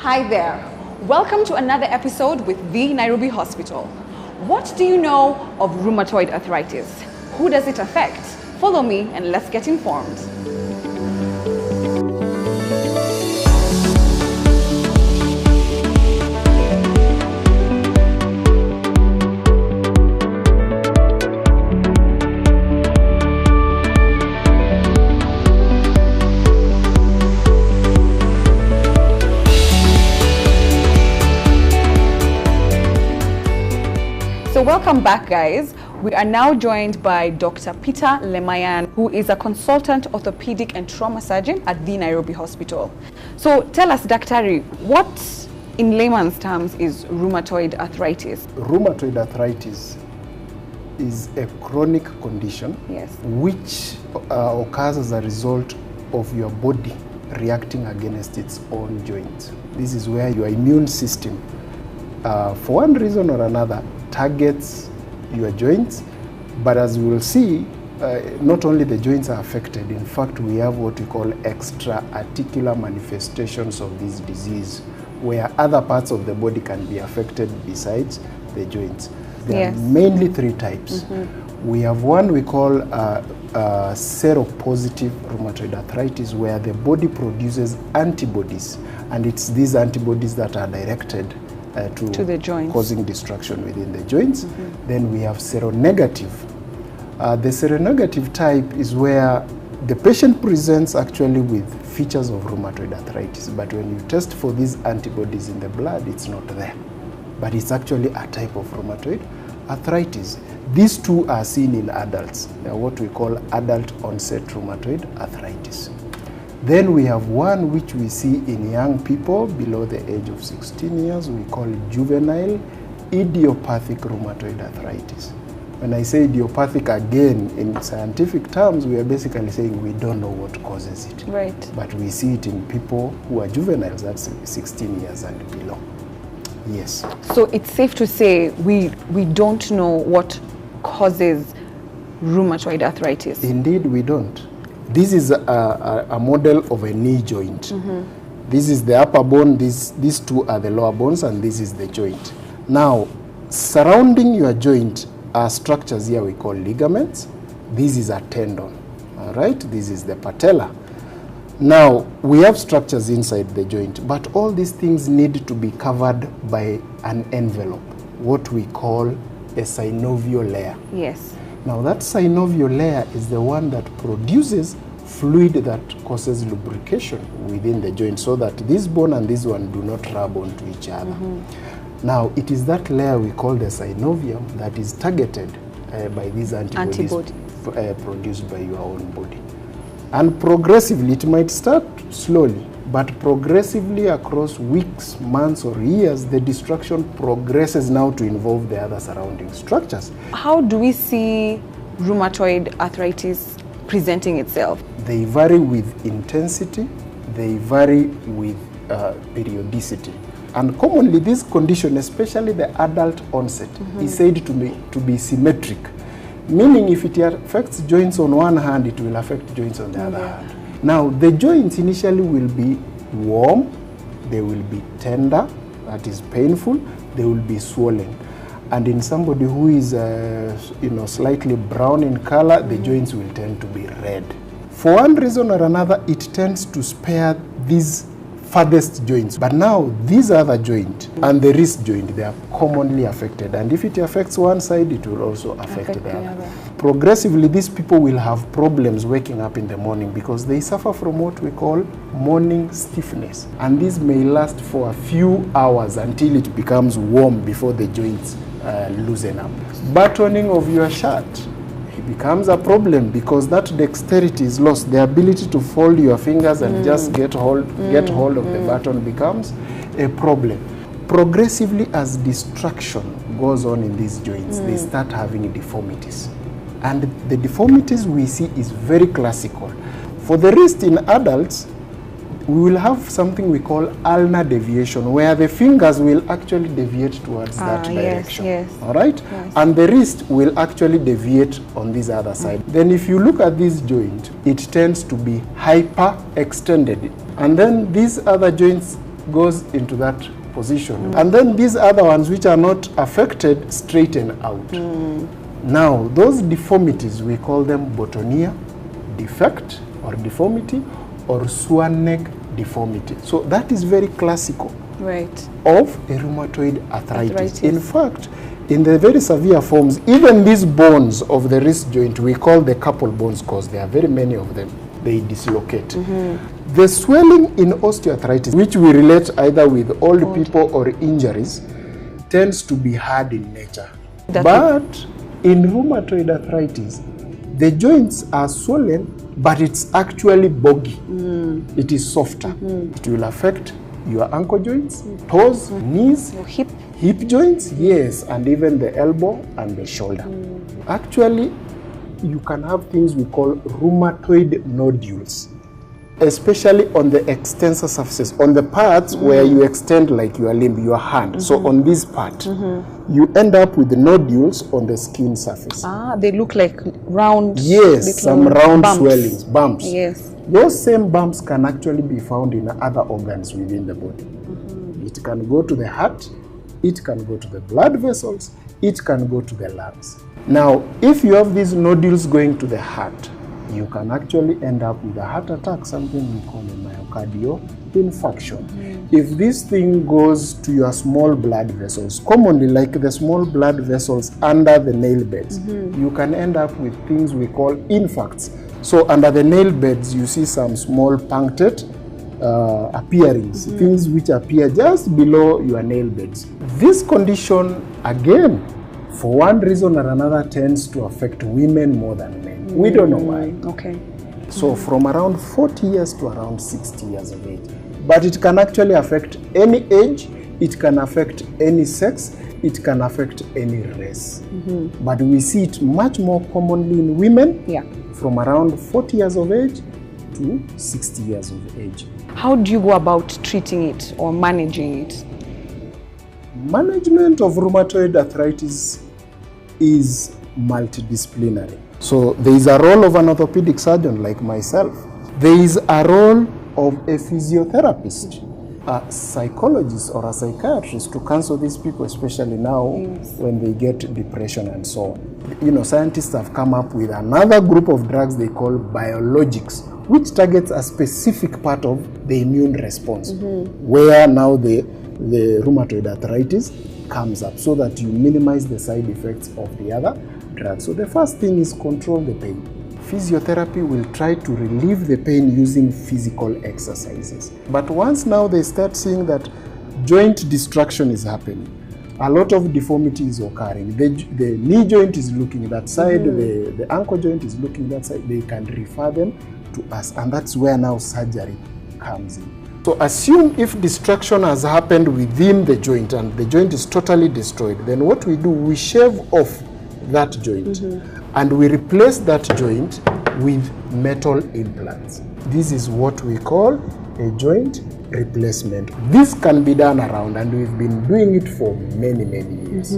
Hi there. Welcome to another episode with the Nairobi Hospital. What do you know of rheumatoid arthritis? Who does it affect? Follow me and let's get informed. So welcome back, guys. We are now joined by Dr. Peter Lemayan, who is a consultant orthopedic and trauma surgeon at the Nairobi Hospital. So tell us, Daktari, what in layman's terms is rheumatoid arthritis? Rheumatoid arthritis is a chronic condition which occurs as a result of your body reacting against its own joints. This is where your immune system, for one reason or another, targets your joints, but as we will see, not only the joints are affected. In fact, we have what we call extra-articular manifestations of this disease, where other parts of the body can be affected besides the joints. There are mainly three types. We have one we call seropositive rheumatoid arthritis, where the body produces antibodies, and it's these antibodies that are directed to the joints, causing destruction within the joints. Then we have seronegative. The seronegative type is where the patient presents actually with features of rheumatoid arthritis, but when you test for these antibodies in the blood, it's not there. But it's actually a type of rheumatoid arthritis. These two are seen in adults. They are what we call adult onset rheumatoid arthritis. Then we have one which we see in young people below the age of 16 years. We call it juvenile idiopathic rheumatoid arthritis. When I say idiopathic, again, in scientific terms, we are basically saying we don't know what causes it. Right. But we see it in people who are juveniles, that's 16 years and below. Yes. So it's safe to say we don't know what causes rheumatoid arthritis. Indeed, we don't. This is a model of a knee joint. This is the upper bone, these two are the lower bones, and this is the joint. Now, surrounding your joint are structures here we call ligaments. This is a tendon, all right? This is the patella. Now, we have structures inside the joint, but all these things need to be covered by an envelope, what we call a synovial layer. Yes. Now that synovial layer is the one that produces fluid that causes lubrication within the joint, so that this bone and this one do not rub onto each other. Now it is that layer we call the synovium that is targeted by these antibodies produced by your own body. And progressively, it might start slowly, but progressively across weeks, months or years, the destruction progresses now to involve the other surrounding structures. How do we see rheumatoid arthritis presenting itself? They vary with intensity, they vary with periodicity. And commonly this condition, especially the adult onset, is said to be symmetric. Meaning if it affects joints on one hand, it will affect joints on the other hand. Now, the joints initially will be warm, they will be tender, that is painful, they will be swollen. And in somebody who is slightly brown in color, the joints will tend to be red. For one reason or another, it tends to spare these farthest joints. But now, these other joints and the wrist joint, they are commonly affected. And if it affects one side, it will also affect the other. Progressively, these people will have problems waking up in the morning because they suffer from what we call morning stiffness. And this may last for a few hours until it becomes warm before the joints loosen up. Buttoning of your shirt becomes a problem because that dexterity is lost. The ability to fold your fingers and just get hold of the button becomes a problem. Progressively, as destruction goes on in these joints, they start having deformities. And the deformities we see is very classical. For the wrist in adults, we will have something we call ulnar deviation, where the fingers will actually deviate towards that direction. All right? Yes. And the wrist will actually deviate on this other side. Then if you look at this joint, it tends to be hyper extended. And then these other joints goes into that position. And then these other ones which are not affected straighten out. Now, those deformities, we call them Bottonia defect or deformity or swan neck deformity. So that is very classical of a rheumatoid arthritis. In fact, in the very severe forms, even these bones of the wrist joint, we call the carpal bones because there are very many of them, they dislocate. The swelling in osteoarthritis, which we relate either with old people or injuries, tends to be hard in nature. But in rheumatoid arthritis, the joints are swollen, but it's actually boggy. It is softer. It will affect your ankle joints, toes, knees, your hip joints, yes, and even the elbow and the shoulder. Actually, you can have things we call rheumatoid nodules, especially on the extensor surfaces, on the parts where you extend like your limb, your hand. So on this part, you end up with the nodules on the skin surface. They look like round. Yes, some round swellings, bumps. Yes. Those same bumps can actually be found in other organs within the body. It can go to the heart, it can go to the blood vessels, it can go to the lungs. Now, if you have these nodules going to the heart, you can actually end up with a heart attack, something we call a myocardial infarction. If this thing goes to your small blood vessels, commonly like the small blood vessels under the nail beds, you can end up with things we call infarcts. So under the nail beds, you see some small punctate appearings, things which appear just below your nail beds. This condition, again, for one reason or another, tends to affect women more than men. We don't know why. So from around 40 years to around 60 years of age. But it can actually affect any age, it can affect any sex, it can affect any race. But we see it much more commonly in women from around 40 years of age to 60 years of age. How do you go about treating it or managing it? Management of rheumatoid arthritis is multidisciplinary. So there is a role of an orthopedic surgeon like myself. There is a role of a physiotherapist, a psychologist or a psychiatrist to counsel these people, especially now when they get depression and so on. You know, scientists have come up with another group of drugs they call biologics, which targets a specific part of the immune response, where now the rheumatoid arthritis comes up, so that you minimize the side effects of the other drugs. So the first thing is control the pain. Physiotherapy will try to relieve the pain using physical exercises. But once now they start seeing that joint destruction is happening, a lot of deformity is occurring, the knee joint is looking that side, the ankle joint is looking that side, they can refer them to us, and that's where now surgery comes in. So assume if destruction has happened within the joint and the joint is totally destroyed, then what we do, we shave off that joint and we replace that joint with metal implants. This is what we call a joint replacement. This can be done around, and we've been doing it for many, many years.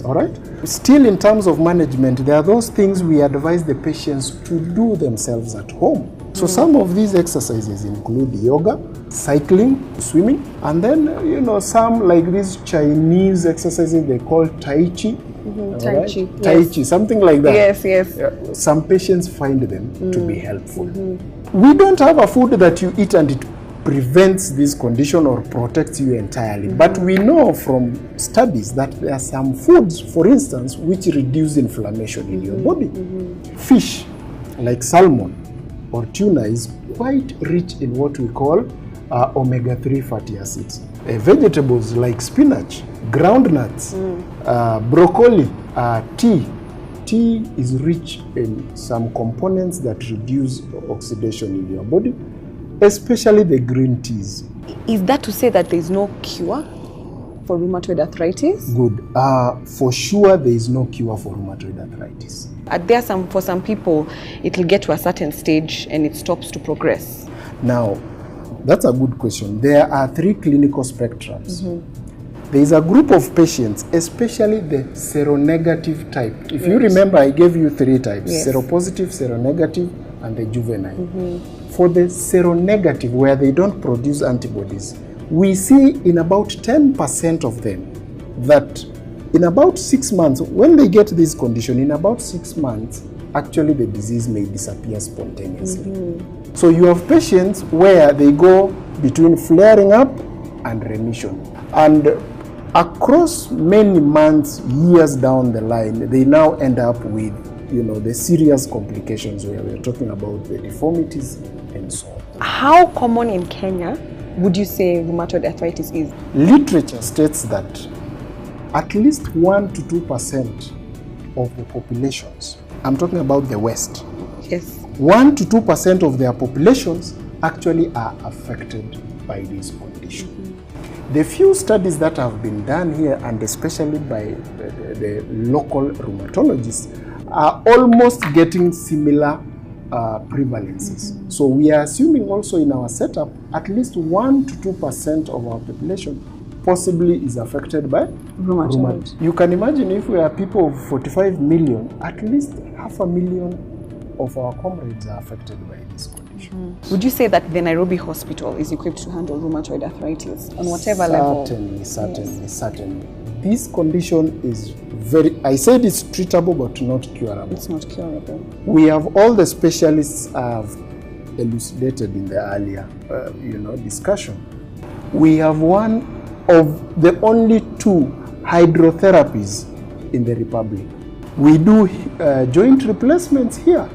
All right? Still, in terms of management, there are those things we advise the patients to do themselves at home. So some of these exercises include yoga, cycling, swimming, and then, you know, some like these Chinese exercises they call Tai Chi. Tai Chi. Tai Chi, something like that. Yes, yes. Some patients find them to be helpful. We don't have a food that you eat and it prevents this condition or protects you entirely. But we know from studies that there are some foods, for instance, which reduce inflammation in your body. Fish, like salmon or tuna, is quite rich in what we call omega-3 fatty acids. Vegetables like spinach, groundnuts, broccoli, tea. Tea is rich in some components that reduce oxidation in your body, especially the green teas. Is that to say that there is no cure for rheumatoid arthritis? Good. For sure, there is no cure for rheumatoid arthritis. For some people, it will get to a certain stage and it stops to progress. Now, that's a good question. There are 3 clinical spectrums. There is a group of patients, especially the seronegative type. If you remember, I gave you 3 types, seropositive, seronegative, and the juvenile. For the seronegative, where they don't produce antibodies, we see in about 10% of them that in about 6 months, when they get this condition, in about 6 months, actually the disease may disappear spontaneously. So you have patients where they go between flaring up and remission. And across many months, years down the line, they now end up with, the serious complications where we're talking about the deformities and so on. How common in Kenya would you say rheumatoid arthritis is? Literature states that at least 1 to 2% of the populations, I'm talking about the West, Yes. 1 to 2% of their populations actually are affected by this condition. The few studies that have been done here, and especially by the local rheumatologists, are almost getting similar prevalences. So we are assuming also in our setup, at least 1 to 2% of our population possibly is affected by rheumatoid. You can imagine if we are people of 45 million, at least 500,000 of our comrades are affected by this condition. Would you say that the Nairobi hospital is equipped to handle rheumatoid arthritis on whatever level? Certainly. This condition is I said it's treatable but not curable. It's not curable. We have all the specialists I've elucidated in the earlier discussion. We have one of the only 2 hydrotherapies in the Republic. We do joint replacements here.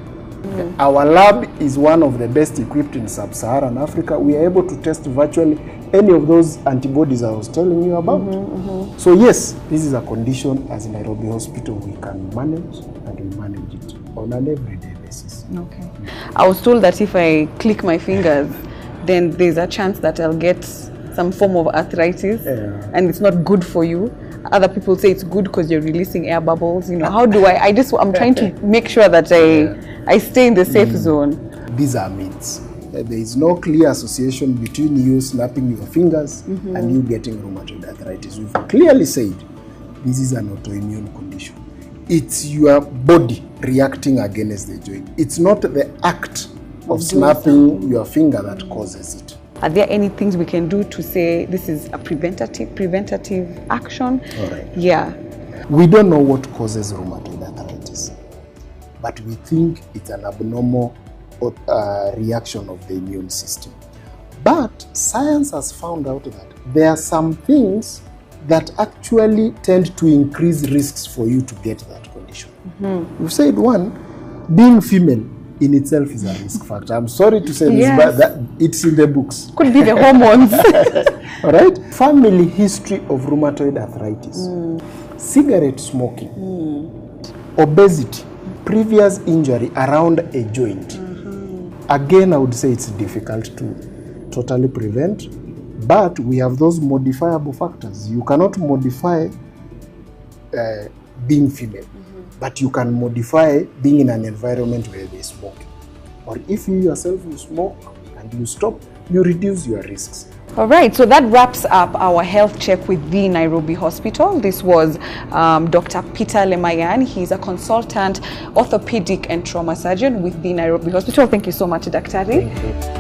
Our lab is one of the best equipped in sub-Saharan Africa. We are able to test virtually any of those antibodies I was telling you about. So yes, this is a condition as Nairobi Hospital we can manage, and we manage it on an everyday basis. Okay. I was told that if I click my fingers, then there's a chance that I'll get some form of arthritis, and it's not good for you. Other people say it's good because you're releasing air bubbles. How do I'm trying to make sure that I stay in the safe zone. These are myths. There is no clear association between you snapping your fingers and you getting rheumatoid arthritis. We've clearly said this is an autoimmune condition. It's your body reacting against the joint. It's not the act of snapping your finger that causes it. Are there any things we can do to say this is a preventative action? All right. Yeah. We don't know what causes rheumatoid arthritis, but we think it's an abnormal reaction of the immune system. But science has found out that there are some things that actually tend to increase risks for you to get that condition. We've said one, being female in itself is a risk factor. I'm sorry to say this, but it's in the books. Could be the hormones. All right? Family history of rheumatoid arthritis, cigarette smoking, obesity, previous injury around a joint. Again, I would say it's difficult to totally prevent, but we have those modifiable factors. You cannot modify being female, but you can modify being in an environment where they smoke. Or if you yourself you smoke and you stop, you reduce your risks. All right, so that wraps up our health check with the Nairobi Hospital. This was Dr. Peter Lemayan. He's a consultant orthopedic and trauma surgeon with the Nairobi Hospital. Thank you so much, Dr. Thank you.